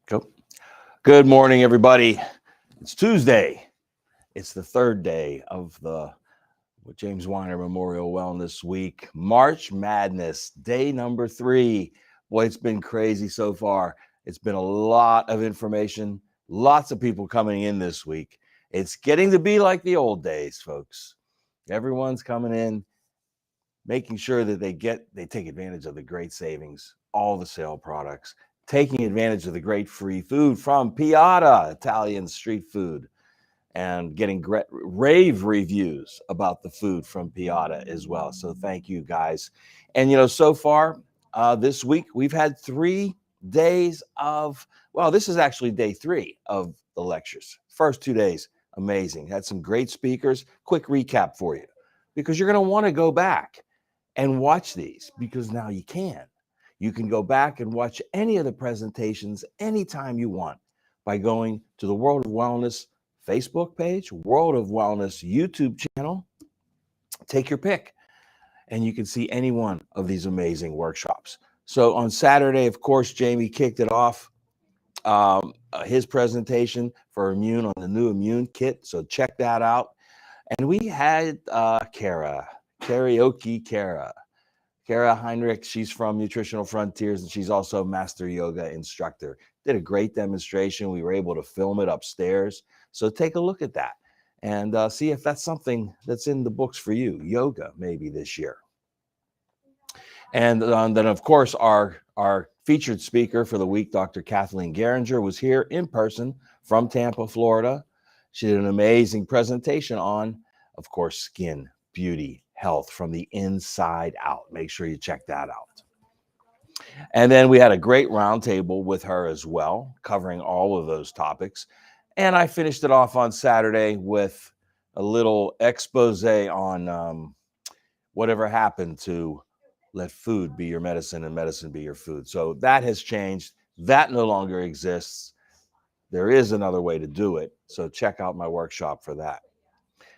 Go. Good morning, everybody. It's Tuesday. It's the third day of the James Weiner Memorial Wellness Week. March Madness, day number 3. Boy, it's been crazy so far. It's been a lot of information, lots of people coming in this week. It's getting to be like the old days, folks. Everyone's coming in, making sure that they take advantage of the great savings, all the sale products, taking advantage of the great free food from Piatta, Italian street food, and getting rave reviews about the food from Piatta as well. So thank you, guys. And, so far this week, we've had 3 days of, this is actually day 3 of the lectures. First 2 days, amazing. Had some great speakers. Quick recap for you, because you're going to want to go back and watch these, because now you can. You can go back and watch any of the presentations anytime you want by going to the World of Wellness Facebook page, World of Wellness YouTube channel. Take your pick, and you can see any one of these amazing workshops. So on Saturday, of course, Jamie kicked it off, his presentation for Immune on the new Immune kit. So check that out. And we had Kara Heinrich. She's from Nutritional Frontiers, and she's also a master yoga instructor. Did a great demonstration. We were able to film it upstairs. So take a look at that and see if that's something that's in the books for you. Yoga, maybe this year. And then, of course, our featured speaker for the week, Dr. Kathleen Geringer, was here in person from Tampa, Florida. She did an amazing presentation on, of course, skin, beauty, health from the inside out. Make sure you check that out. And then we had a great roundtable with her as well, covering all of those topics. And I finished it off on Saturday with a little expose on whatever happened to let food be your medicine and medicine be your food. So that has changed. That no longer exists. There is another way to do it. So check out my workshop for that.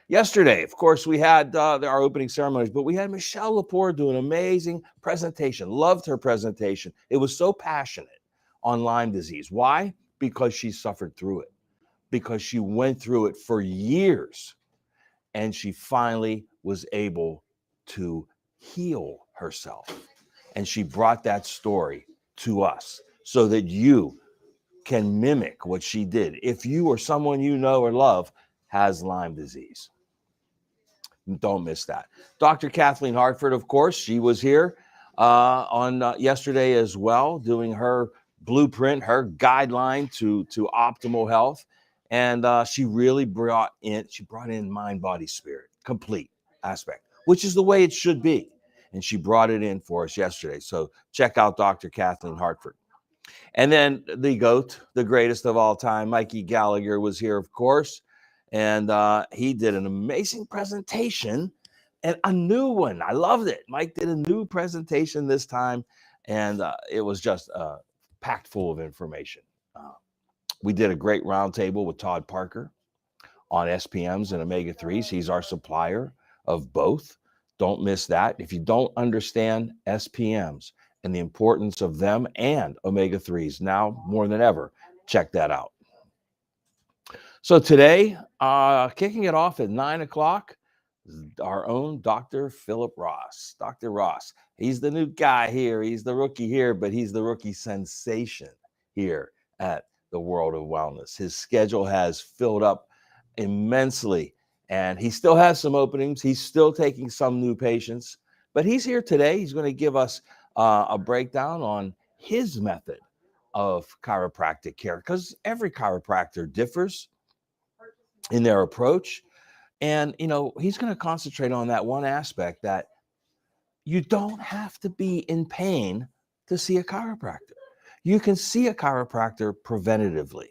Yesterday, of course, we had our opening ceremonies, but we had Michelle Lepore do an amazing presentation. Loved her presentation. It was so passionate on Lyme disease. Why? Because she suffered through it. Because she went through it for years, and she finally was able to heal herself. And she brought that story to us so that you can mimic what she did. If you or someone you know or love has Lyme disease, don't miss that. Dr. Kathleen Hartford, of course, she was here on yesterday as well, doing her blueprint, her guideline to optimal health. And she really brought in mind, body, spirit, complete aspect, which is the way it should be. And she brought it in for us yesterday. So check out Dr. Kathleen Hartford. And then the GOAT, the greatest of all time, Mikey Gallagher, was here, of course. And he did an amazing presentation, and a new one. I loved it. Mike did a new presentation this time, and it was just packed full of information. We did a great roundtable with Todd Parker on SPMs and omega-3s. He's our supplier of both. Don't miss that. If you don't understand SPMs and the importance of them and omega-3s now more than ever, check that out. So today, kicking it off at 9 o'clock, our own Dr. Philip Ross. Dr. Ross, he's the new guy here. He's the rookie here, but he's the rookie sensation here at the World of Wellness. His schedule has filled up immensely, and he still has some openings. He's still taking some new patients, but he's here today. He's going to give us a breakdown on his method of chiropractic care, because every chiropractor differs in their approach. And, he's going to concentrate on that one aspect, that you don't have to be in pain to see a chiropractor. You can see a chiropractor preventatively.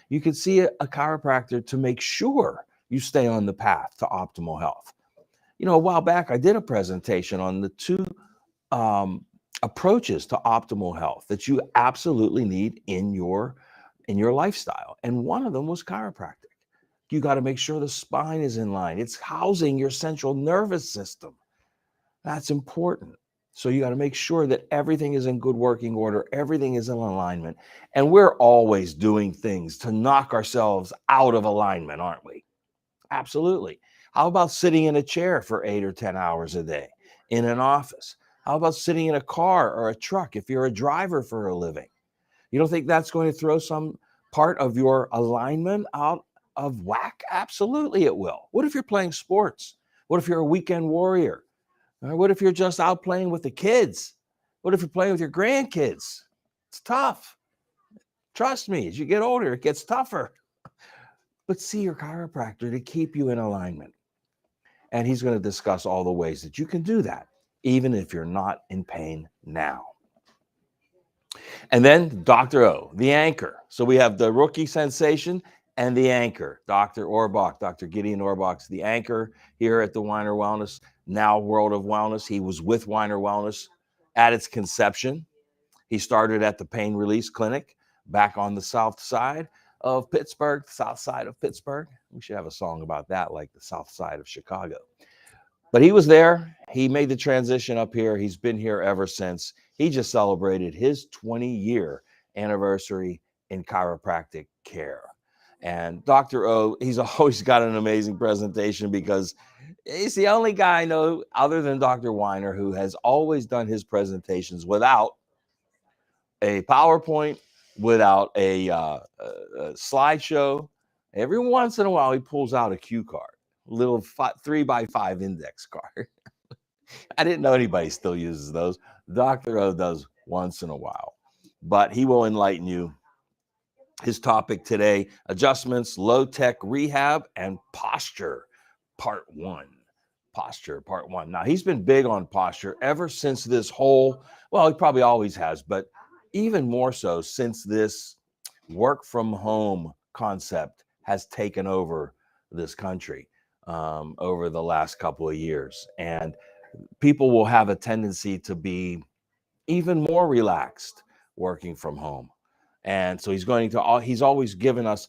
You can see a chiropractor to make sure you stay on the path to optimal health. A while back, I did a presentation on the 2 approaches to optimal health that you absolutely need in your lifestyle. And one of them was chiropractic. You got to make sure the spine is in line. It's housing your central nervous system. That's important. So you got to make sure that everything is in good working order, everything is in alignment. And we're always doing things to knock ourselves out of alignment, aren't we? Absolutely. How about sitting in a chair for 8 or 10 hours a day in an office? How about sitting in a car or a truck if you're a driver for a living? You don't think that's going to throw some part of your alignment out of whack? Absolutely, it will. What if you're playing sports? What if you're a weekend warrior? Or what if you're just out playing with the kids? What if you're playing with your grandkids? It's tough. Trust me, as you get older, it gets tougher. But see your chiropractor to keep you in alignment. And he's going to discuss all the ways that you can do that, even if you're not in pain now. And then Dr. O, the anchor. So we have the rookie sensation and the anchor, Dr. Orbach, Dr. Gideon Orbach's the anchor here at the Weiner Wellness, now World of Wellness. He was with Weiner Wellness at its conception. He started at the Pain Release Clinic back on the south side of Pittsburgh, south side of Pittsburgh. We should have a song about that, like the south side of Chicago. But he was there. He made the transition up here. He's been here ever since. He just celebrated his 20-year anniversary in chiropractic care. And Dr. O, he's always got an amazing presentation because he's the only guy I know other than Dr. Weiner who has always done his presentations without a PowerPoint, without a slideshow. Every once in a while, he pulls out a cue card, a little 3x5 index card. I didn't know anybody still uses those. Dr. O does once in a while, but he will enlighten you. His topic today, adjustments, low-tech rehab, and posture, part 1. Posture, part 1. Now, he's been big on posture ever since this whole, well, he probably always has, but even more so since this work from home concept has taken over this country over the last couple of years. And people will have a tendency to be even more relaxed working from home. And so he's always given us,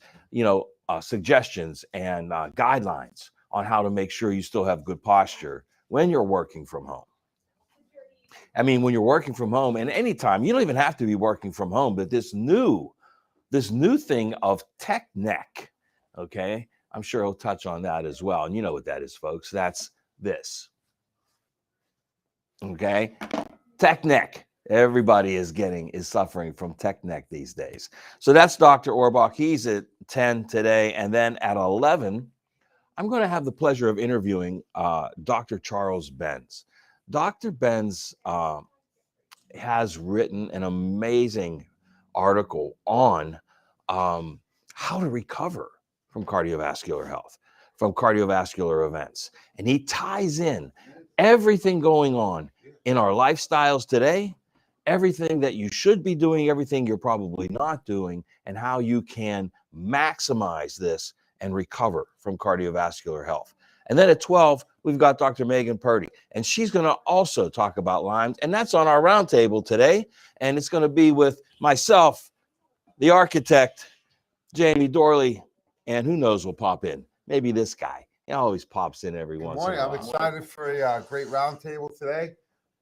suggestions and guidelines on how to make sure you still have good posture when you're working from home. I mean, when you're working from home and anytime, you don't even have to be working from home, but this new thing of tech neck, okay? I'm sure he'll touch on that as well. And you know what that is, folks. That's this. Okay? Tech neck. Everybody is suffering from tech neck these days. So that's Dr. Orbach. He's at 10 today. And then at 11, I'm going to have the pleasure of interviewing Dr. Charles Benz. Dr. Benz has written an amazing article on how to recover from cardiovascular health, from cardiovascular events. And he ties in everything going on in our lifestyles today, everything that you should be doing, everything you're probably not doing, and how you can maximize this and recover from cardiovascular health. And then at 12, we've got Dr. Megan Purdy, and she's going to also talk about Lyme's, and that's on our roundtable today. And it's going to be with myself, the architect, Jamie Dorley, and who knows will pop in. Maybe this guy. He always pops in every once in a while. I'm excited for a great roundtable today.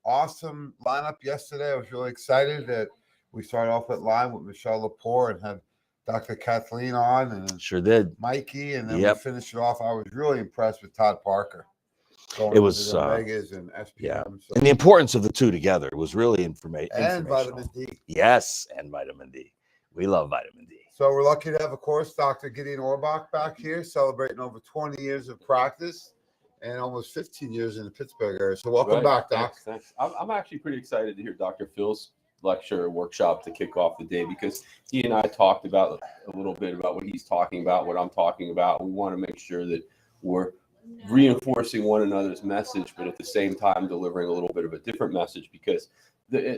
Awesome lineup yesterday. I was really excited that we started off at Lyme with Michelle Lepore and had Dr. Kathleen on, and sure did Mikey, and then we finished it off. I was really impressed with Todd Parker. It was Omegas and SPM. Yeah. So. And the importance of the two together was really informational. And vitamin D. Yes, and vitamin D. We love vitamin D. So we're lucky to have, of course, Dr. Gideon Orbach back here, celebrating over 20 years of practice and almost 15 years in the Pittsburgh area. So welcome back, Doc. Thanks. I'm actually pretty excited to hear Dr. Phil's lecture workshop to kick off the day, because he and I talked about a little bit about what he's talking about, what I'm talking about. We want to make sure that we're reinforcing one another's message, but at the same time delivering a little bit of a different message, because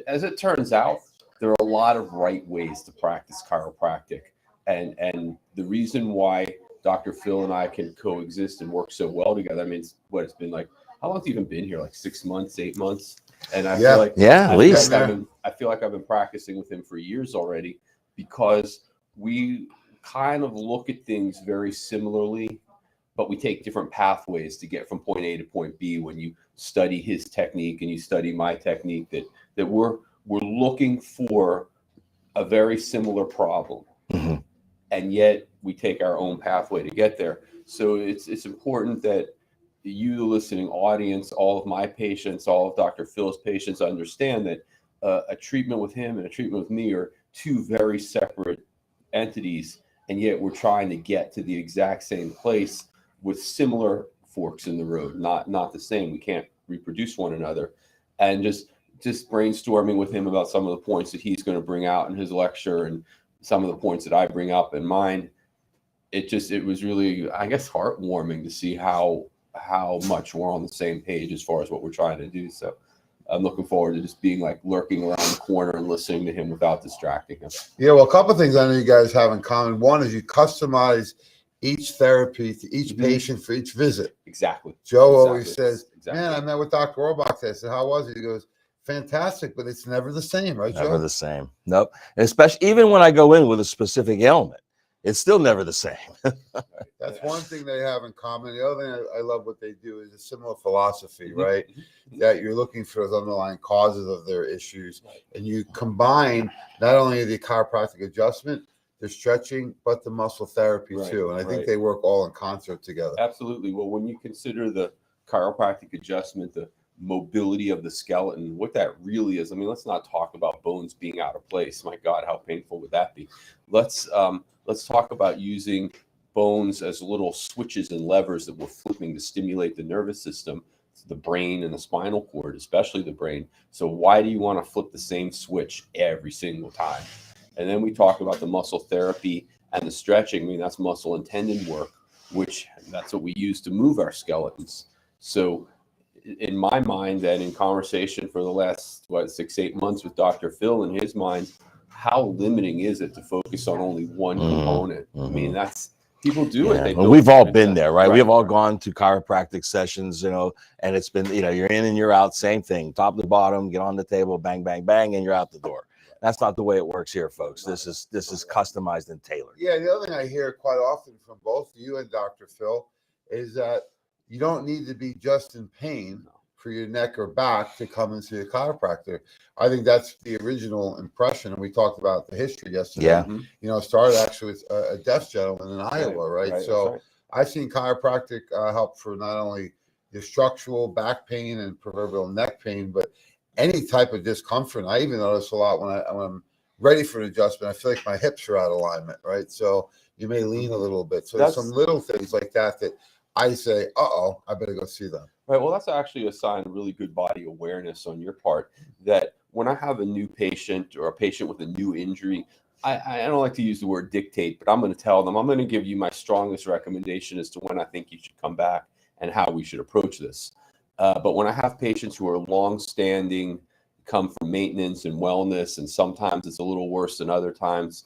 as it turns out, there are a lot of right ways to practice chiropractic. And the reason why Dr. Phil and I can coexist and work so well together, I mean, it's been like, how long's he even been here? Like 6 months, 8 months? And I feel like, at least I feel like I've been practicing with him for years already, because we kind of look at things very similarly, but we take different pathways to get from point A to point B when you study his technique and you study my technique, that we're looking for a very similar problem, Mhm. and yet we take our own pathway to get there. So it's important that you, the listening audience, all of my patients, all of Dr. Phil's patients, understand that a treatment with him and a treatment with me are two very separate entities, and yet we're trying to get to the exact same place with similar forks in the road, not the same. We can't reproduce one another. And just brainstorming with him about some of the points that he's going to bring out in his lecture and some of the points that I bring up in mine, it was really, I guess, heartwarming to see how much we're on the same page as far as what we're trying to do. So I'm looking forward to just being like lurking around the corner and listening to him without distracting him. Yeah, well, a couple of things I know you guys have in common. One is you customize each therapy to each patient for each visit. Exactly. Joe always says, man, I met with Dr. Orbach today. I said, how was it? He goes, fantastic, but it's never the same, right, Joe? Never the same. Nope. Especially even when I go in with a specific ailment, it's still never the same. That's one thing they have in common. The other thing I love what they do is a similar philosophy, right? That you're looking for those underlying causes of their issues, and you combine not only the chiropractic adjustment, the stretching, but the muscle therapy too. And I think they work all in concert together. Absolutely. Well, when you consider the chiropractic adjustment, the mobility of the skeleton, what that really is, I mean, let's not talk about bones being out of place. My God, how painful would that be? Let's talk about using bones as little switches and levers that we're flipping to stimulate the nervous system, the brain and the spinal cord, especially the brain. So why do you want to flip the same switch every single time? And then we talk about the muscle therapy and the stretching. I mean, that's muscle and tendon work, which that's what we use to move our skeletons. So in my mind, and in conversation for the last 6-8 months with Dr. Phil, in his mind, how limiting is it to focus on only one component? I mean, that's people do it. Well, we've all been there, right? We've all gone to chiropractic sessions, and it's been, you're in and you're out, same thing, top to bottom, get on the table, bang, bang, bang, and you're out the door. That's not the way it works here, folks. This is customized and tailored. Yeah, the other thing I hear quite often from both you and Dr. Phil is that you don't need to be just in pain for your neck or back to come and see a chiropractor. I think that's the original impression, and we talked about the history yesterday. Yeah. It started actually with a deaf gentleman in Iowa, right? So I've seen chiropractic help for not only the structural back pain and proverbial neck pain, but any type of discomfort. I even notice a lot when I'm ready for an adjustment, I feel like my hips are out of alignment, right? So you may lean a little bit. So there's some little things like that I say, I better go see them. Right. Well, that's actually a sign of really good body awareness on your part, that when I have a new patient or a patient with a new injury, I don't like to use the word dictate, but I'm going to tell them, I'm going to give you my strongest recommendation as to when I think you should come back and how we should approach this. But when I have patients who are long-standing, come from maintenance and wellness, and sometimes it's a little worse than other times,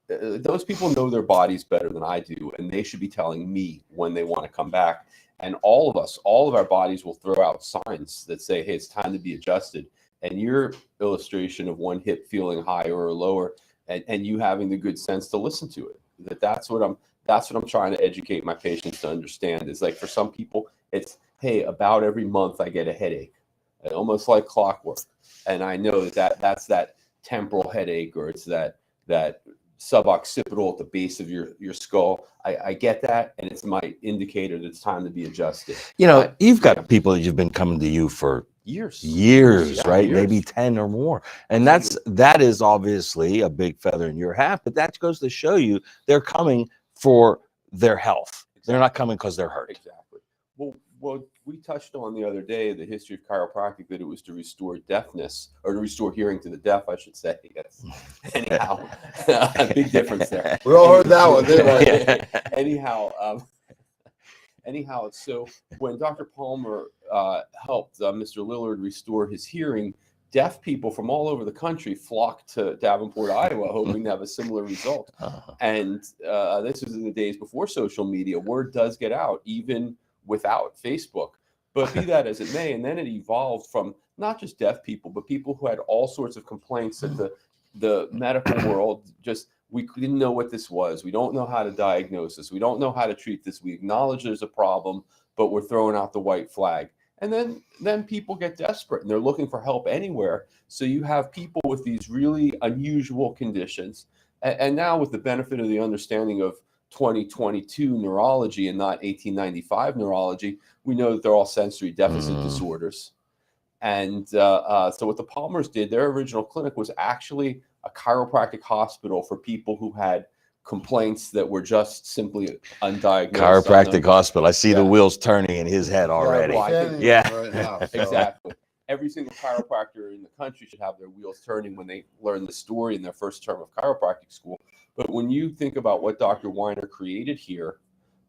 those people know their bodies better than I do, and they should be telling me when they want to come back. And all of our bodies will throw out signs that say, hey, it's time to be adjusted. And your illustration of one hip feeling higher or lower, and you having the good sense to listen to it, that's what I'm trying to educate my patients to understand. Is like, for some people, it's, hey, about every month I get a headache, almost like clockwork. And I know that's that temporal headache, or it's that suboccipital at the base of your skull. I get that, and it's my indicator that it's time to be adjusted. You've got people that you've been coming to you for years, right? Years. Maybe 10 or more. And that is obviously a big feather in your hat, but that goes to show you they're coming for their health. They're not coming because they're hurt. Exactly. Well, we touched on the other day the history of chiropractic, that it was to restore deafness, or to restore hearing to the deaf, I should say. Yes. Anyhow, big difference there. We all heard that one, didn't we? Anyhow, so when Dr. Palmer helped Mr. Lillard restore his hearing, deaf people from all over the country flocked to Davenport, Iowa, hoping to have a similar result. And this was in the days before social media. Word does get out, even without Facebook. But be that as it may, and then it evolved from not just deaf people, but people who had all sorts of complaints that the medical world we didn't know what this was. We don't know how to diagnose this. We don't know how to treat this. We acknowledge there's a problem, but we're throwing out the white flag. And then people get desperate and they're looking for help anywhere. So you have people with these really unusual conditions. And now with the benefit of the understanding of 2022 neurology and not 1895 neurology, we know that they're all sensory deficit disorders. And so what the Palmers did, their original clinic was actually a chiropractic hospital for people who had complaints that were just simply undiagnosed. Chiropractic Hospital. I see the wheels turning in his head already. Right now, so. Exactly. Every single chiropractor in the country should have their wheels turning when they learn the story in their first term of chiropractic school. But when you think about what Dr. Weiner created here,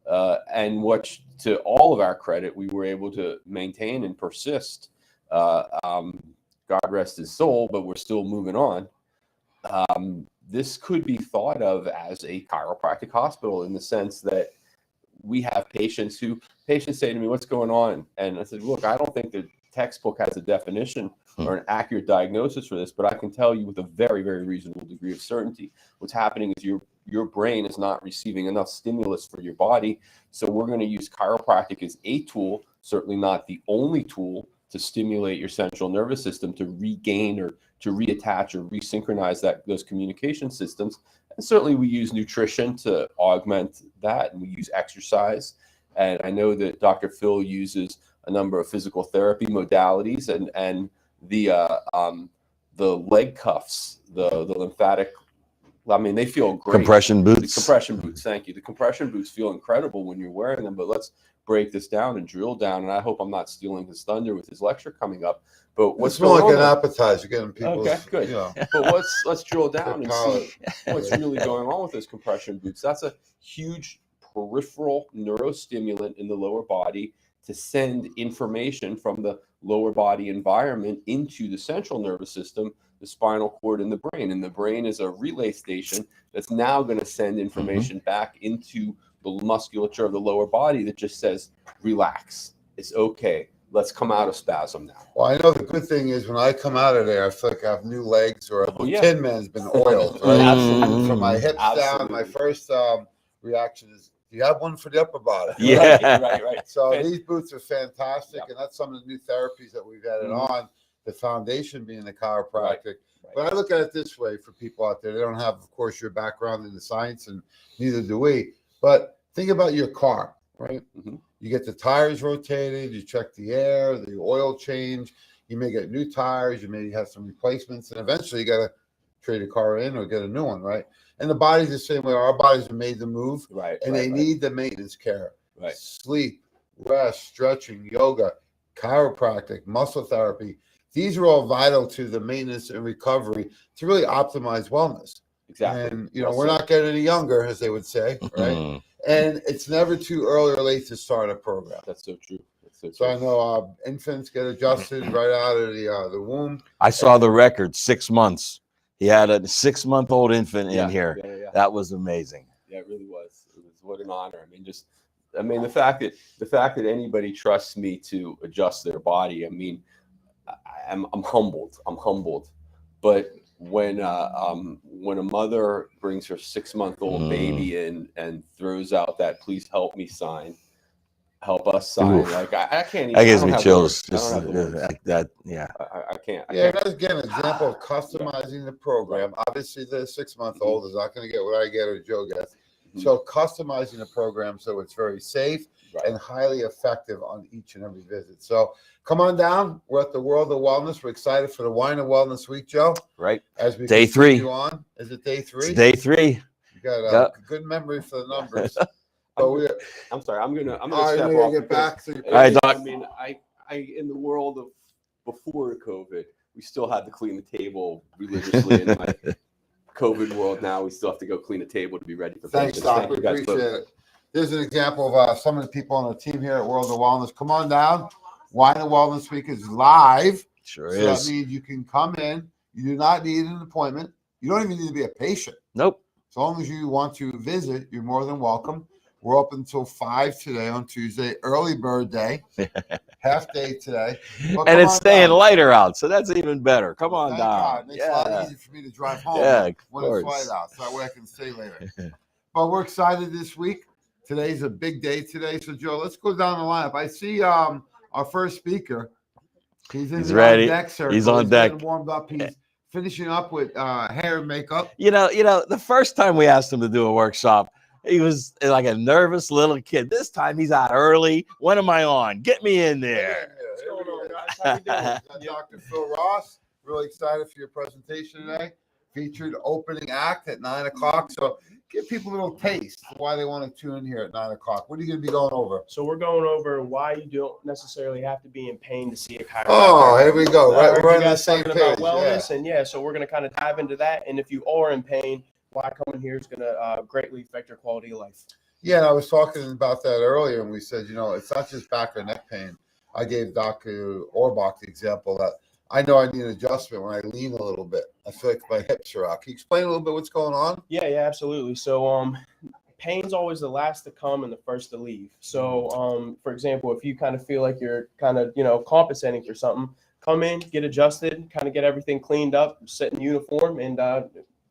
and what, to all of our credit, we were able to maintain and persist. God rest his soul, but we're still moving on. This could be thought of as a chiropractic hospital in the sense that we have patients say to me, "What's going on?" And I said, "Look, I don't think the textbook has a definition or an accurate diagnosis for this, but I can tell you with a very, very reasonable degree of certainty what's happening is your brain is not receiving enough stimulus for your body. So we're going to use chiropractic as a tool, certainly not the only tool, to stimulate your central nervous system to regain or to reattach or resynchronize those communication systems. And certainly we use nutrition to augment that, and we use exercise. And I know that Dr. Phil uses a number of physical therapy modalities, and the leg cuffs, the lymphatic, I mean, they feel great. Compression boots. The compression boots, thank you. The compression boots feel incredible when you're wearing them, but let's break this down and drill down. And I hope I'm not stealing his thunder with his lecture coming up. But what's more like an appetizer, getting people. Okay, good. You know. But let's drill down and see what's really going on with those compression boots. That's a huge peripheral neurostimulant in the lower body to send information from the lower body environment into the central nervous system, the spinal cord, and the brain. And the brain is a relay station that's now going to send information back into the musculature of the lower body that just says, relax, it's okay, let's come out of spasm now. Well, I know the good thing is when I come out of there, I feel like I have new legs, or the Tin Man's been oiled, right? Absolutely. From my hips down, my first reaction is, do you have one for the upper body? Yeah. Right. So these boots are fantastic, and that's some of the new therapies that we've added on, the foundation being the chiropractic. Right. But I look at it this way for people out there. They don't have, of course, your background in the science, and neither do we. But think about your car, right? You get the tires rotated, you check the air, the oil change, you may get new tires, you may have some replacements, and eventually you got to trade a car in or get a new one, right? And the body's the same way. Our bodies are made to move, and they need the maintenance care. Sleep, rest, stretching, yoga, chiropractic, muscle therapy. These are all vital to the maintenance and recovery to really optimize wellness. Exactly. And, you know, we're not getting any younger, as they would say, right? And it's never too early or late to start a program. That's so true. So I know infants get adjusted right out of the womb. I saw the record, 6 months. He had a 6-month-old infant in here. Yeah. That was amazing. Yeah, it really was. It was, what an honor. I mean, the fact that anybody trusts me to adjust their body. I mean, I'm humbled. But when a mother brings her 6-month-old baby in and throws out that "please help me" sign, help us sign. Oof. Like I can't even. That gives me chills. Yeah. I can't. That's again an example of customizing the program. Obviously, the 6-month-old is not going to get what I get or Joe gets. So customizing the program so it's very safe and highly effective on each and every visit. So come on down. We're at the World of Wellness. We're excited for the Wine and Wellness Week, Joe. Right. As we day 3 on. Is it day 3? It's day 3. You got a good memory for the numbers. I'm sorry. I'm gonna right, step off. Get back to I mean, I in the world of before COVID, we still had to clean the table religiously. In my COVID world now, we still have to go clean the table to be ready for. Thanks, Doc. We appreciate it. Here's an example of some of the people on the team here at World of Wellness. Come on down. Wine and Wellness Week is live. Sure so is. That means you can come in. You do not need an appointment. You don't even need to be a patient. Nope. As long as you want to visit, you're more than welcome. We're open until 5 today on Tuesday, early bird day, half day today. And it's staying lighter out, so that's even better. Come on down. It makes it a lot easier for me to drive home when it's light out, so that way I can stay later. But we're excited this week. Today's a big day today. So, Joe, let's go down the lineup. I see a our first speaker. He's ready. He's on deck. Getting warmed up. He's finishing up with hair and makeup. You know, the first time we asked him to do a workshop, he was like a nervous little kid. This time he's out early. When am I on? Get me in there. What's going on, guys? How you doing? Dr. Phil Ross. Really excited for your presentation today. Featured opening act at 9 o'clock. So give people a little taste of why they want to tune in here at 9 o'clock. What are you going to be going over? So we're going over why you don't necessarily have to be in pain to see a chiropractor. Oh, here we go. Right, we're on the guys same talking page. about wellness, and so we're going to kind of dive into that. And if you are in pain, why coming here is going to greatly affect your quality of life. Yeah, and I was talking about that earlier, and we said, it's not just back or neck pain. I gave Dr. Orbach the example that I know I need an adjustment when I lean a little bit. I feel like my hips are out. Can you explain a little bit what's going on? Yeah, absolutely. So pain's always the last to come and the first to leave. So for example, if you kind of feel like you're kind of, compensating for something, come in, get adjusted, kind of get everything cleaned up, sit in uniform, and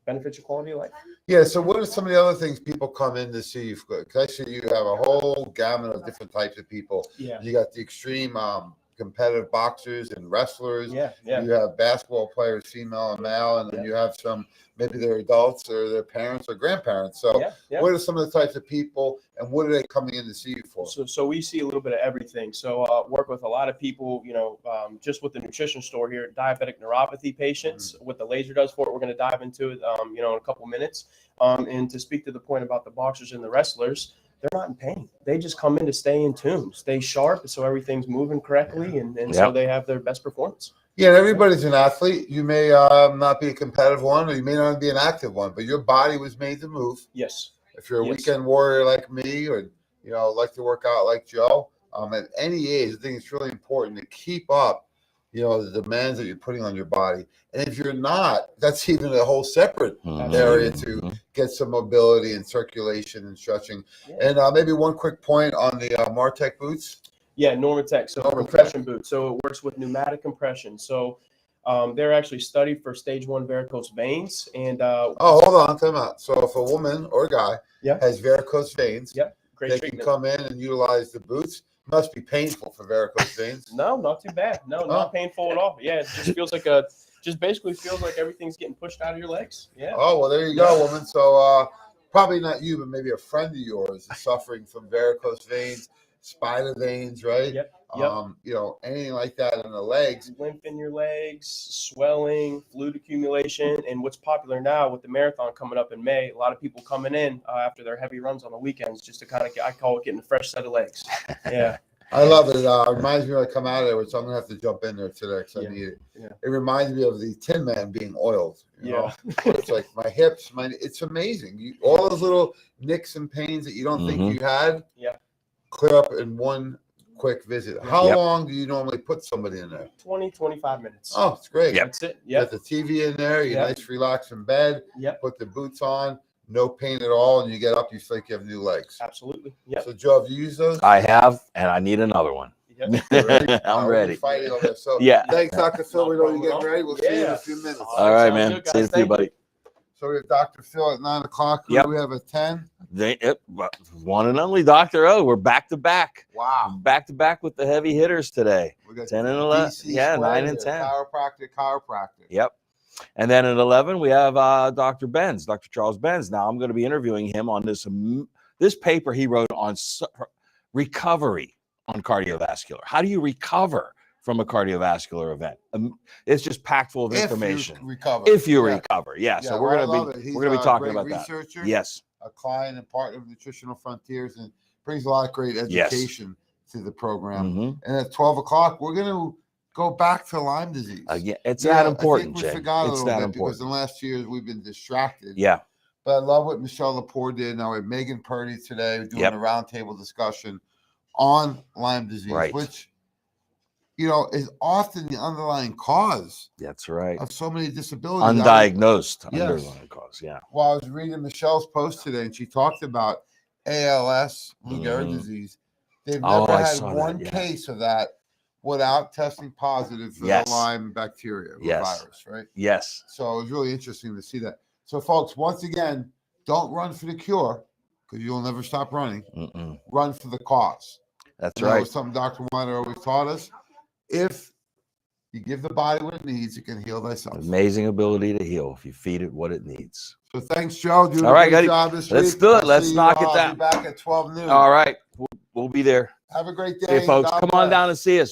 benefit your quality of life. Yeah, so what are some of the other things people come in to see you for? Because I see you have a whole gamut of different types of people. Yeah. You got the extreme competitive boxers and wrestlers. Yeah. You have basketball players, female and male, and then you have some, maybe they're adults or their parents or grandparents. So what are some of the types of people, and what are they coming in to see you for? So we see a little bit of everything. So work with a lot of people, just with the nutrition store here, diabetic neuropathy patients, what the laser does for it. We're going to dive into it, in a couple minutes. And to speak to the point about the boxers and the wrestlers, they're not in pain. They just come in to stay in tune, stay sharp, so everything's moving correctly, and so they have their best performance. Yeah, and everybody's an athlete. You may not be a competitive one, or you may not be an active one, but your body was made to move. Yes. If you're a weekend warrior like me, or like to work out like Joe, at any age, I think it's really important to keep up, the demands that you're putting on your body. And if you're not, that's even a whole separate area to get some mobility and circulation and stretching. And maybe one quick point on the Martech boots. Yeah, Normatec. So compression boots. So it works with pneumatic compression. So they're actually studied for stage 1 varicose veins. And hold on, time out. So if a woman or a guy has varicose veins, great they treatment. can come in and utilize the boots. Must be painful for varicose veins. No, not too bad. No, not painful at all. Yeah, it just feels like basically feels like everything's getting pushed out of your legs. Yeah. Oh, well, there you go, woman. So probably not you, but maybe a friend of yours is suffering from varicose veins, spider veins, right? Yep. Anything like that in the legs. Lymph in your legs, swelling, fluid accumulation. And what's popular now with the marathon coming up in May, a lot of people coming in after their heavy runs on the weekends just to kind of, I call it getting a fresh set of legs. Yeah. I love it. It reminds me when I come out of there, which I'm going to have to jump in there today because I need it. Yeah. It reminds me of the Tin Man being oiled. You know? It's like my hips, it's amazing. All those little nicks and pains that you don't think you had clear up in one quick visit. How long do you normally put somebody in there? 20, 25 minutes. Oh, it's great. That's it. Yeah. Get the TV in there. You're nice, relax in bed. Put the boots on. No pain at all. And you get up, you feel like you have new legs. Absolutely. Yeah. So, Joe, have you used those? I have, and I need another one. I'm ready. Fighting over there. So, thanks, Dr. Phil. We know you're getting ready. We'll see you in a few minutes. All right, man. See you soon, buddy. So we have Dr. Phil at 9 o'clock. Who do we have at 10? One and only Dr. O. We're back to back. Wow. Back to back with the heavy hitters today. We got 10 and 11. DC 9 and 10. Chiropractic. Yep. And then at 11, we have Dr. Benz, Dr. Charles Benz. Now I'm going to be interviewing him on this paper he wrote on recovery on cardiovascular. How do you recover from a cardiovascular event? It's just packed full of information. If you recover. So we're going to be talking about that. Yes. A client and partner of Nutritional Frontiers, and brings a lot of great education to the program. And at 12 o'clock, we're going to go back to Lyme disease. It's that important, I think we forgot a little bit because in the last 2 years we've been distracted. Yeah. But I love what Michelle Lepore did. Now we have Megan Purdy today doing a roundtable discussion on Lyme disease, which is often the underlying cause. That's right. Of so many disabilities. Undiagnosed underlying cause. Yeah. Well, I was reading Michelle's post today, and she talked about ALS, Lou Gehrig disease. They've never had one case of that without testing positive for the Lyme bacteria or virus, right? Yes. So it was really interesting to see that. So, folks, once again, don't run for the cure because you'll never stop running. Run for the cause. That's And that right. was something Dr. Weiner always taught us. If you give the body what it needs, it can heal thyself. Amazing ability to heal if you feed it what it needs. So thanks, Joe. Doing All a right, great guys. job this Let's week. do it. I'll Let's see knock you, it I'll down. be back at 12 noon. All right. We'll be there. Have a great See you, day. folks. God Come on bless. down and see us.